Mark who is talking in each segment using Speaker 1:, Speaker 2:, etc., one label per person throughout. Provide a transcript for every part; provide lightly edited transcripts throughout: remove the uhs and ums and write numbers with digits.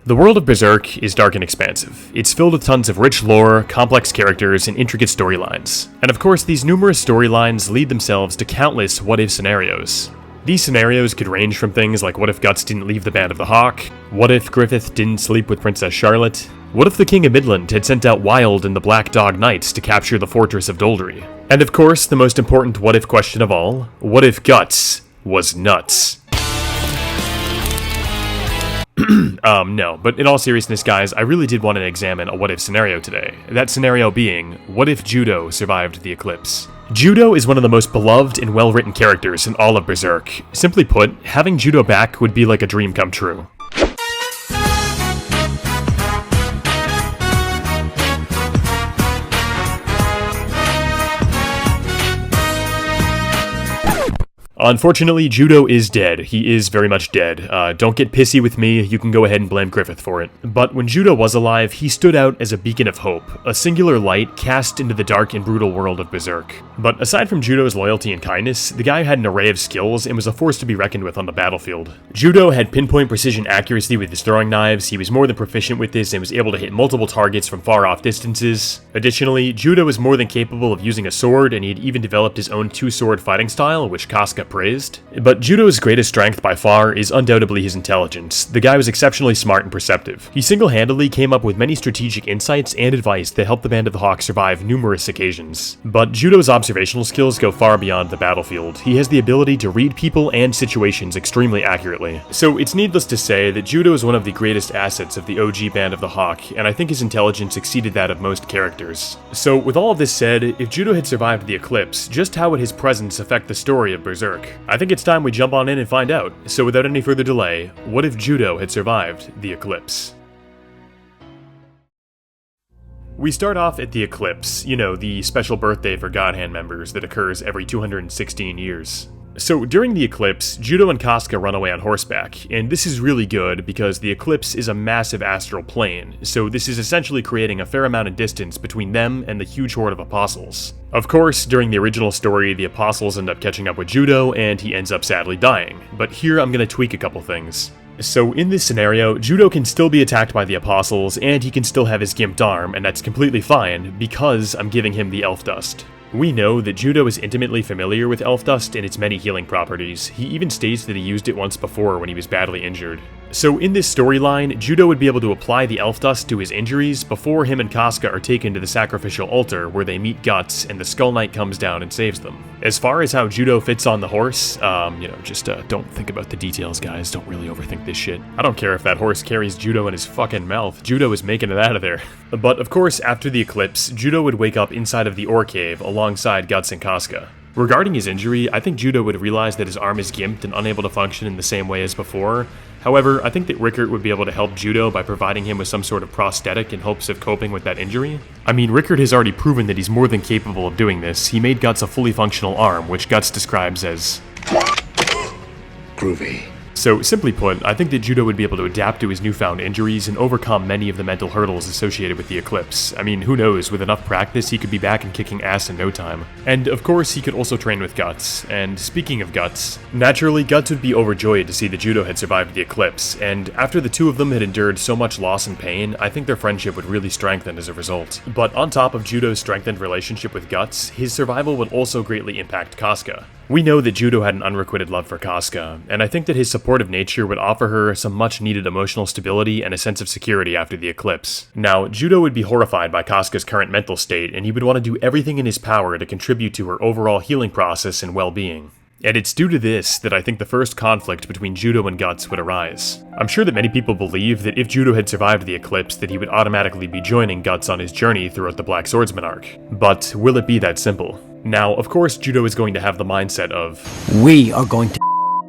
Speaker 1: The world of Berserk is dark and expansive. It's filled with tons of rich lore, complex characters, and intricate storylines. And of course, these numerous storylines lead themselves to countless what-if scenarios. These scenarios could range from things like what if Guts didn't leave the Band of the Hawk, what if Griffith didn't sleep with Princess Charlotte, what if the King of Midland had sent out Wild and the Black Dog Knights to capture the fortress of Doldry. And of course, the most important what-if question of all, what if Guts was nuts? No, but in all seriousness, guys, I really did want to examine a what-if scenario today. That scenario being, what if Judeau survived the Eclipse? Judeau is one of the most beloved and well-written characters in all of Berserk. Simply put, having Judeau back would be like a dream come true. Unfortunately, Judeau is dead. He is very much dead. Don't get pissy with me, you can go ahead and blame Griffith for it. But when Judeau was alive, he stood out as a beacon of hope, a singular light cast into the dark and brutal world of Berserk. But aside from Judeau's loyalty and kindness, the guy had an array of skills and was a force to be reckoned with on the battlefield. Judeau had pinpoint precision accuracy with his throwing knives, he was more than proficient with this and was able to hit multiple targets from far off distances. Additionally, Judeau was more than capable of using a sword, and he had even developed his own two-sword fighting style, which Casca praised. But Judeau's greatest strength by far is undoubtedly his intelligence. The guy was exceptionally smart and perceptive. He single-handedly came up with many strategic insights and advice that helped the Band of the Hawk survive numerous occasions. But Judeau's observational skills go far beyond the battlefield. He has the ability to read people and situations extremely accurately. So it's needless to say that Judeau is one of the greatest assets of the OG Band of the Hawk, and I think his intelligence exceeded that of most characters. So with all of this said, if Judeau had survived the Eclipse, just how would his presence affect the story of Berserk? I think it's time we jump on in and find out. So without any further delay, what if Judeau had survived the Eclipse? We start off at the Eclipse, you know, the special birthday for God Hand members that occurs every 216 years. So during the Eclipse, Judeau and Casca run away on horseback, and this is really good because the Eclipse is a massive astral plane, so this is essentially creating a fair amount of distance between them and the huge horde of apostles. Of course, during the original story, the apostles end up catching up with Judeau, and he ends up sadly dying, but here I'm going to tweak a couple things. So in this scenario, Judeau can still be attacked by the apostles, and he can still have his gimped arm, and that's completely fine, because I'm giving him the elf dust. We know that Judeau is intimately familiar with elf dust and its many healing properties. He even states that he used it once before when he was badly injured. So in this storyline, Judeau would be able to apply the elf dust to his injuries before him and Casca are taken to the sacrificial altar where they meet Guts and the Skull Knight comes down and saves them. As far as how Judeau fits on the horse, just don't think about the details, guys. Don't really overthink this shit. I don't care if that horse carries Judeau in his fucking mouth. Judeau is making it out of there. But of course, after the Eclipse, Judeau would wake up inside of the Ore Cave alongside Guts and Casca. Regarding his injury, I think Judeau would realize that his arm is gimped and unable to function in the same way as before. However, I think that Rickert would be able to help Judeau by providing him with some sort of prosthetic in hopes of coping with that injury. I mean, Rickert has already proven that he's more than capable of doing this. He made Guts a fully functional arm, which Guts describes as
Speaker 2: groovy.
Speaker 1: So, simply put, I think that Judeau would be able to adapt to his newfound injuries and overcome many of the mental hurdles associated with the Eclipse. I mean, who knows, with enough practice, he could be back and kicking ass in no time. And, of course, he could also train with Guts. And speaking of Guts, naturally, Guts would be overjoyed to see that Judeau had survived the Eclipse, and after the two of them had endured so much loss and pain, I think their friendship would really strengthen as a result. But on top of Judeau's strengthened relationship with Guts, his survival would also greatly impact Casca. We know that Judeau had an unrequited love for Casca, and I think that his supportive nature would offer her some much-needed emotional stability and a sense of security after the Eclipse. Now, Judeau would be horrified by Casca's current mental state, and he would want to do everything in his power to contribute to her overall healing process and well-being. And it's due to this that I think the first conflict between Judeau and Guts would arise. I'm sure that many people believe that if Judeau had survived the Eclipse, that he would automatically be joining Guts on his journey throughout the Black Swordsman arc. But will it be that simple? Now, of course, Judeau is going to have the mindset of,
Speaker 2: we are going to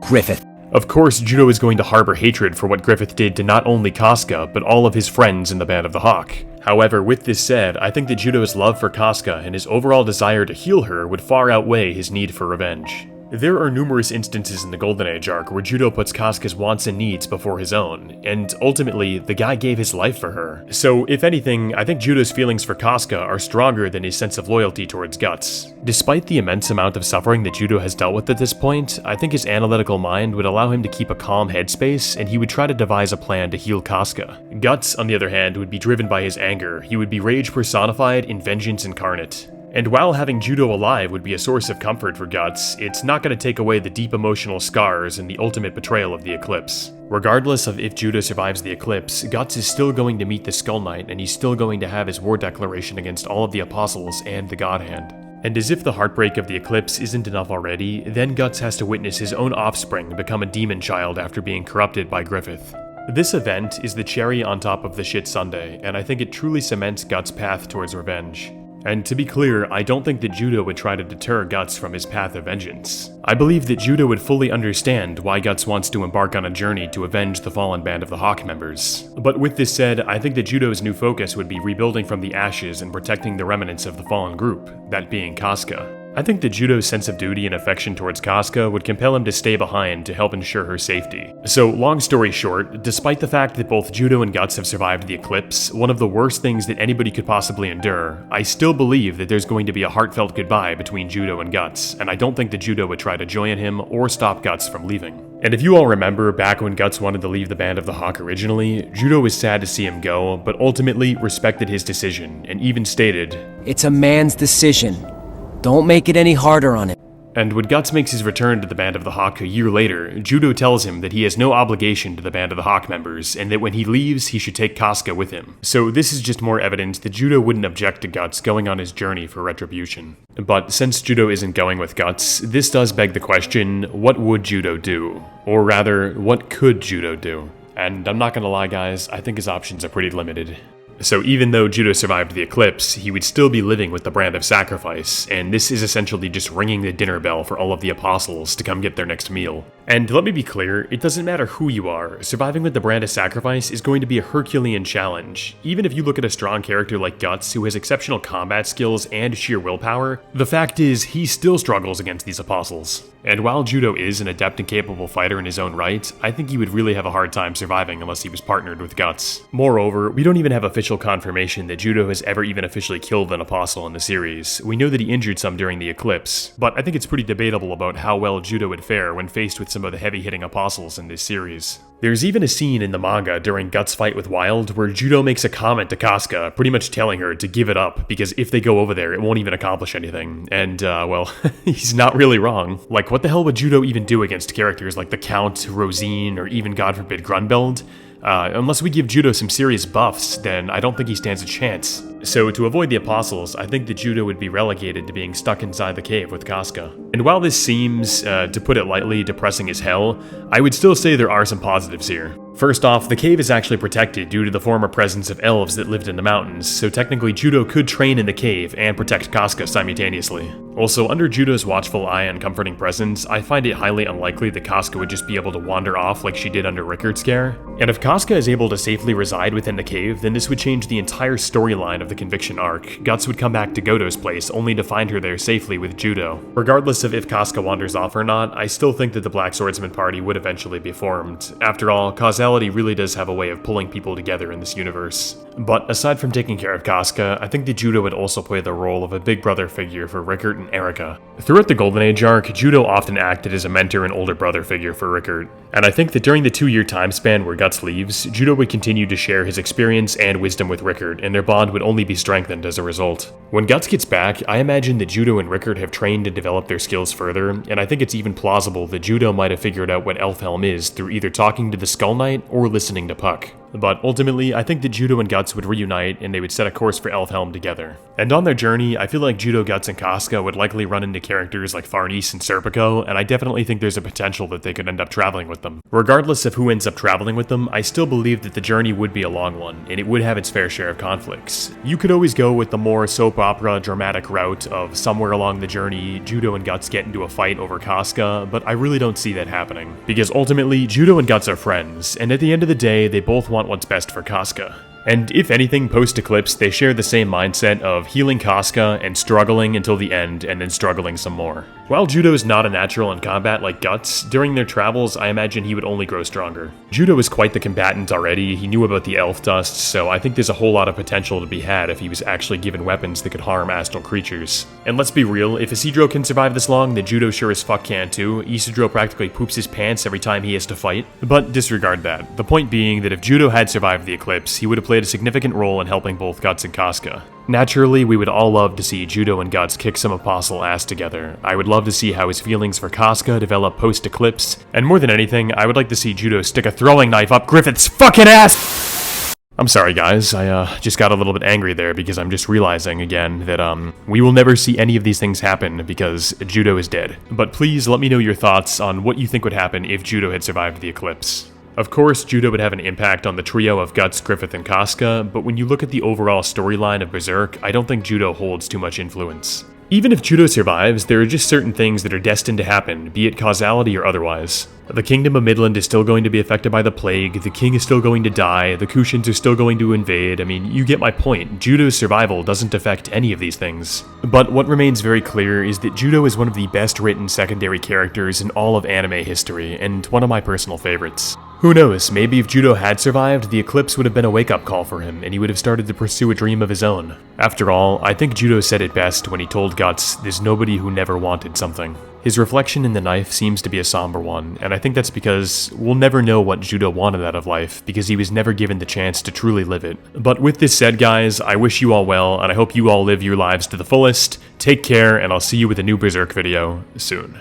Speaker 2: Griffith.
Speaker 1: Of course, Judeau is going to harbor hatred for what Griffith did to not only Casca, but all of his friends in the Band of the Hawk. However, with this said, I think that Judeau's love for Casca and his overall desire to heal her would far outweigh his need for revenge. There are numerous instances in the Golden Age arc where Judeau puts Casca's wants and needs before his own, and ultimately, the guy gave his life for her. So, if anything, I think Judeau's feelings for Casca are stronger than his sense of loyalty towards Guts. Despite the immense amount of suffering that Judeau has dealt with at this point, I think his analytical mind would allow him to keep a calm headspace, and he would try to devise a plan to heal Casca. Guts, on the other hand, would be driven by his anger. He would be rage personified in vengeance incarnate. And while having Judeau alive would be a source of comfort for Guts, it's not going to take away the deep emotional scars and the ultimate betrayal of the Eclipse. Regardless of if Judeau survives the Eclipse, Guts is still going to meet the Skull Knight, and he's still going to have his war declaration against all of the Apostles and the God Hand. And as if the heartbreak of the Eclipse isn't enough already, then Guts has to witness his own offspring become a demon child after being corrupted by Griffith. This event is the cherry on top of the shit sundae, and I think it truly cements Guts' path towards revenge. And to be clear, I don't think that Judeau would try to deter Guts from his path of vengeance. I believe that Judeau would fully understand why Guts wants to embark on a journey to avenge the fallen band of the Hawk members. But with this said, I think that Judeau's new focus would be rebuilding from the ashes and protecting the remnants of the fallen group, that being Casca. I think that Judeau's sense of duty and affection towards Casca would compel him to stay behind to help ensure her safety. So, long story short, despite the fact that both Judeau and Guts have survived the Eclipse, one of the worst things that anybody could possibly endure, I still believe that there's going to be a heartfelt goodbye between Judeau and Guts, and I don't think that Judeau would try to join him or stop Guts from leaving. And if you all remember, back when Guts wanted to leave the Band of the Hawk originally, Judeau was sad to see him go, but ultimately respected his decision, and even stated,
Speaker 2: It's a man's decision. Don't make it any harder on him.
Speaker 1: And when Guts makes his return to the Band of the Hawk a year later, Judeau tells him that he has no obligation to the Band of the Hawk members, and that when he leaves, he should take Casca with him. So this is just more evidence that Judeau wouldn't object to Guts going on his journey for retribution. But since Judeau isn't going with Guts, this does beg the question, what would Judeau do? Or rather, what could Judeau do? And I'm not gonna lie guys, I think his options are pretty limited. So even though Judeau survived the Eclipse, he would still be living with the brand of sacrifice, and this is essentially just ringing the dinner bell for all of the Apostles to come get their next meal. And let me be clear, it doesn't matter who you are, surviving with the brand of sacrifice is going to be a Herculean challenge. Even if you look at a strong character like Guts, who has exceptional combat skills and sheer willpower, the fact is he still struggles against these Apostles. And while Judeau is an adept and capable fighter in his own right, I think he would really have a hard time surviving unless he was partnered with Guts. Moreover, we don't even have official confirmation that Judeau has ever even officially killed an Apostle in the series. We know that he injured some during the Eclipse, but I think it's pretty debatable about how well Judeau would fare when faced with some of the heavy-hitting Apostles in this series. There's even a scene in the manga during Guts' fight with Wild where Judeau makes a comment to Casca, pretty much telling her to give it up, because if they go over there, it won't even accomplish anything. And, well, he's not really wrong. Like, what the hell would Judeau even do against characters like the Count, Rosine, or even, God forbid, Grunbeld? Unless we give Judeau some serious buffs, then I don't think he stands a chance. So to avoid the Apostles, I think that Judeau would be relegated to being stuck inside the cave with Casca. And while this seems, to put it lightly, depressing as hell, I would still say there are some positives here. First off, the cave is actually protected due to the former presence of elves that lived in the mountains, so technically Judeau could train in the cave and protect Casca simultaneously. Also, under Judeau's watchful eye and comforting presence, I find it highly unlikely that Casca would just be able to wander off like she did under Rickard's care. And if Casca is able to safely reside within the cave, then this would change the entire storyline of the Conviction arc. Guts would come back to Godot's place only to find her there safely with Judeau. Regardless of if Casca wanders off or not, I still think that the Black Swordsman party would eventually be formed. After all, causality really does have a way of pulling people together in this universe. But aside from taking care of Casca, I think that Judeau would also play the role of a big brother figure for Rickard and Erica. Throughout the Golden Age arc, Judeau often acted as a mentor and older brother figure for Rickard. And I think that during the 2-year time span where Guts leaves, Judeau would continue to share his experience and wisdom with Rickard, and their bond would only be strengthened as a result. When Guts gets back, I imagine that Judeau and Rickard have trained and developed their skills further, and I think it's even plausible that Judeau might have figured out what Elfhelm is through either talking to the Skull Knight or listening to Puck. But ultimately, I think that Judeau and Guts would reunite and they would set a course for Elfhelm together. And on their journey, I feel like Judeau, Guts, and Casca would likely run into characters like Farnese and Serpico, and I definitely think there's a potential that they could end up traveling with them. Regardless of who ends up traveling with them, I still believe that the journey would be a long one, and it would have its fair share of conflicts. You could always go with the more soap opera dramatic route of somewhere along the journey, Judeau and Guts get into a fight over Casca, but I really don't see that happening. Because ultimately, Judeau and Guts are friends, and at the end of the day, they both want what's best for Casca. And if anything, post-Eclipse, they share the same mindset of healing Casca and struggling until the end and then struggling some more. While Judeau is not a natural in combat like Guts, during their travels I imagine he would only grow stronger. Judeau is quite the combatant already, he knew about the elf dust, so I think there's a whole lot of potential to be had if he was actually given weapons that could harm astral creatures. And let's be real, if Isidro can survive this long, then Judeau sure as fuck can too. Isidro practically poops his pants every time he has to fight. But disregard that. The point being that if Judeau had survived the Eclipse, he would have played a significant role in helping both Guts and Casca. Naturally, we would all love to see Judeau and Guts kick some apostle ass together. I would love to see how his feelings for Casca develop post-Eclipse, and more than anything, I would like to see Judeau stick a throwing knife up Griffith's fucking ass! I'm sorry guys, I just got a little bit angry there because I'm just realizing again that we will never see any of these things happen because Judeau is dead. But please let me know your thoughts on what you think would happen if Judeau had survived the Eclipse. Of course, Judeau would have an impact on the trio of Guts, Griffith, and Casca, but when you look at the overall storyline of Berserk, I don't think Judeau holds too much influence. Even if Judeau survives, there are just certain things that are destined to happen, be it causality or otherwise. The Kingdom of Midland is still going to be affected by the plague, the king is still going to die, the Kushans are still going to invade. I mean, you get my point. Judeau's survival doesn't affect any of these things. But what remains very clear is that Judeau is one of the best written secondary characters in all of anime history, and one of my personal favorites. Who knows, maybe if Judeau had survived, the Eclipse would have been a wake-up call for him, and he would have started to pursue a dream of his own. After all, I think Judeau said it best when he told Guts, "There's nobody who never wanted something." His reflection in the knife seems to be a somber one, and I think that's because we'll never know what Judeau wanted out of life, because he was never given the chance to truly live it. But with this said guys, I wish you all well, and I hope you all live your lives to the fullest. Take care, and I'll see you with a new Berserk video soon.